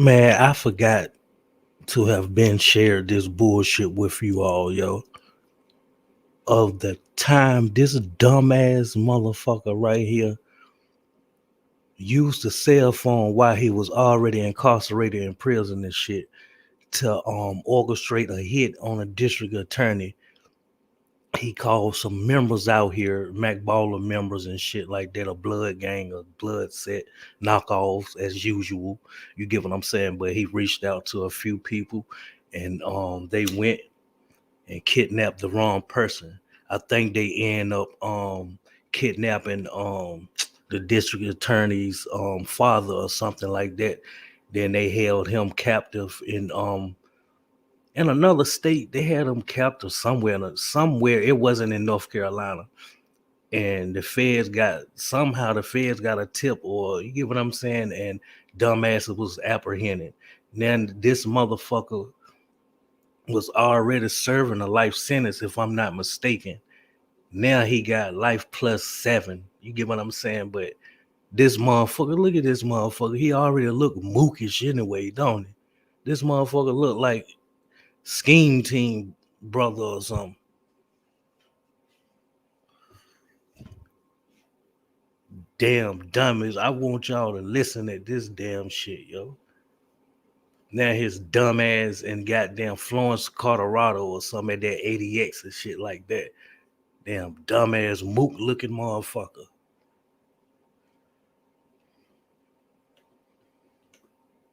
Man, I forgot to have been shared this bullshit with you all, yo. Of the time this dumbass motherfucker right here used the cell phone while he was already incarcerated in prison and shit to orchestrate a hit on a district attorney. He called some members out here, Makk Baller members and shit like that, a blood gang, a blood set knockoffs as usual. You get what I'm saying? But he reached out to a few people and they went and kidnapped the wrong person. I think they end up kidnapping the district attorney's father or something like that. Then they held him captive in another state. They had him captive somewhere. It wasn't in North Carolina. And the feds got a tip, or you get what I'm saying, and dumbass was apprehended. Then this motherfucker was already serving a life sentence, if I'm not mistaken. Now he got life plus 7. You get what I'm saying? But this motherfucker, look at this motherfucker. He already look mookish anyway, don't he? This motherfucker look like Scheme Team brother or something. Damn dummies. I want y'all to listen to this damn shit, yo. Now his dumb ass in goddamn Florence, Colorado or something at that ADX and shit like that. Damn dumbass mook looking motherfucker.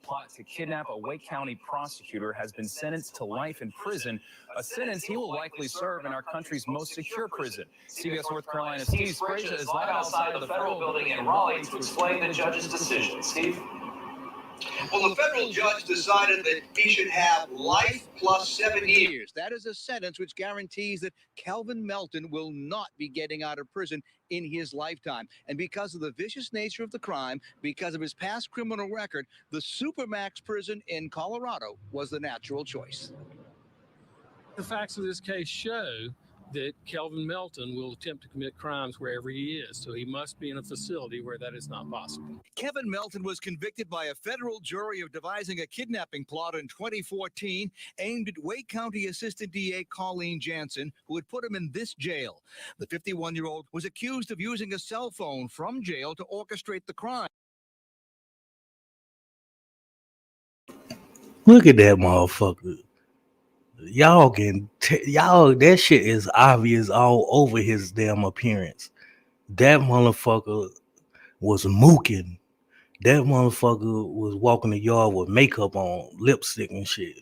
Plot to kidnap a Wake County prosecutor has been sentenced to life in prison, a sentence he will likely serve in our country's most secure prison. CBS North Carolina's Steve Sprague is live outside of the federal building in Raleigh to explain the judge's decision. Steve? Well, the federal judge decided that he should have life plus 7 years. That is a sentence which guarantees that Kelvin Melton will not be getting out of prison in his lifetime. And because of the vicious nature of the crime, because of his past criminal record, the Supermax prison in Colorado was the natural choice. The facts of this case show that Kelvin Melton will attempt to commit crimes wherever he is. So he must be in a facility where that is not possible. Kevin Melton was convicted by a federal jury of devising a kidnapping plot in 2014 aimed at Wake County Assistant DA Colleen Jansen, who had put him in this jail. The 51-year-old was accused of using a cell phone from jail to orchestrate the crime. Look at that motherfucker. Y'all that shit is obvious all over his damn appearance. That motherfucker was mooking. That motherfucker was walking the yard with makeup on, lipstick and shit.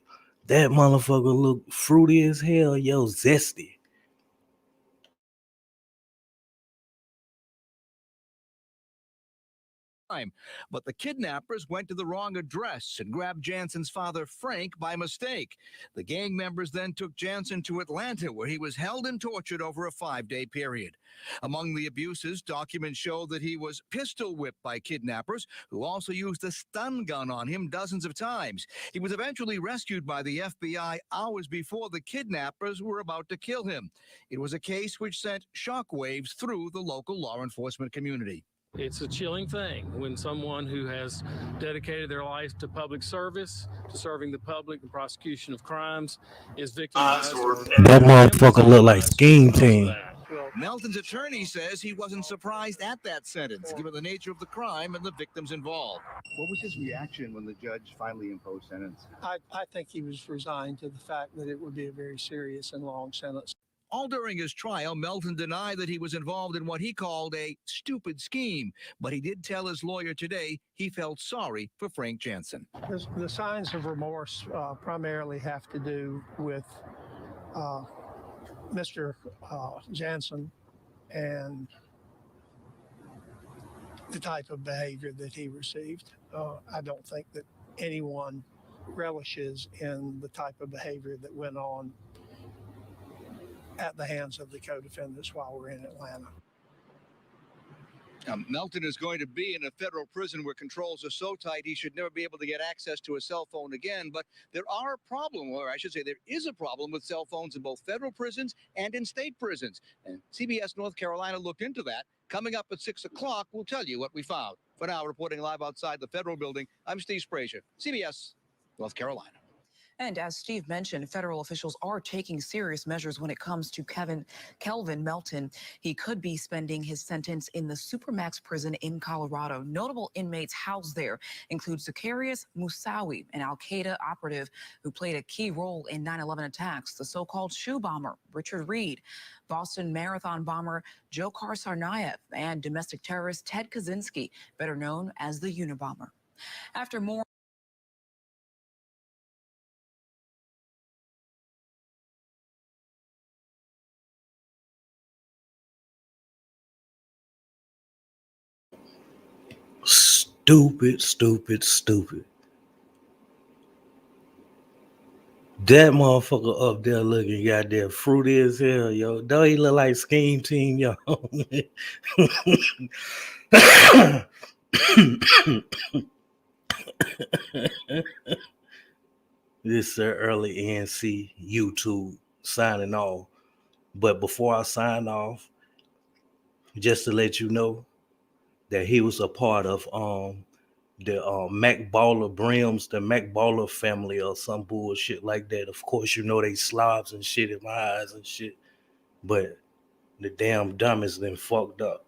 That motherfucker looked fruity as hell, yo, zesty. But the kidnappers went to the wrong address and grabbed Jansen's father, Frank, by mistake. The gang members then took Jansen to Atlanta, where he was held and tortured over a 5-day period. Among the abuses, documents show that he was pistol whipped by kidnappers, who also used a stun gun on him dozens of times. He was eventually rescued by the FBI hours before the kidnappers were about to kill him. It was a case which sent shockwaves through the local law enforcement community. It's a chilling thing when someone who has dedicated their life to public service, to serving the public, the prosecution of crimes, is victimized. That motherfucker look like Scheme Team. Melton's attorney says he wasn't surprised at that sentence, given the nature of the crime and the victims involved. What was his reaction when the judge finally imposed sentence? I think he was resigned to the fact that it would be a very serious and long sentence. All during his trial, Melton denied that he was involved in what he called a stupid scheme, but he did tell his lawyer today he felt sorry for Frank Jansen. The signs of remorse primarily have to do with Mr. Jansen and the type of behavior that he received. I don't think that anyone relishes in the type of behavior that went on at the hands of the co-defendants while we're in Atlanta. Melton is going to be in a federal prison where controls are so tight he should never be able to get access to a cell phone again. But there are a problem, or I should say there is a problem with cell phones in both federal prisons and in state prisons. And CBS North Carolina looked into that. Coming up at 6 o'clock, we'll tell you what we found. For now, reporting live outside the federal building, I'm Steve Sprazier, CBS, North Carolina. And as Steve mentioned, federal officials are taking serious measures when it comes to Kelvin Melton. He could be spending his sentence in the Supermax prison in Colorado. Notable inmates housed there include Zacharias Moussaoui, an al-Qaeda operative who played a key role in 9/11 attacks, the so-called shoe bomber Richard Reed, Boston Marathon bomber Dzhokhar Tsarnaev, and domestic terrorist Ted Kaczynski, better known as the Unabomber. After more Stupid, stupid, stupid. That motherfucker up there looking goddamn fruity as hell, yo. Don't he look like Scheme Team, yo? This is early NC YouTube signing off. But before I sign off, just to let you know that he was a part of the Makk Baller Brims, the Makk Baller family or some bullshit like that. Of course, you know they slobs and shit in my eyes and shit. But the damn dummies then fucked up.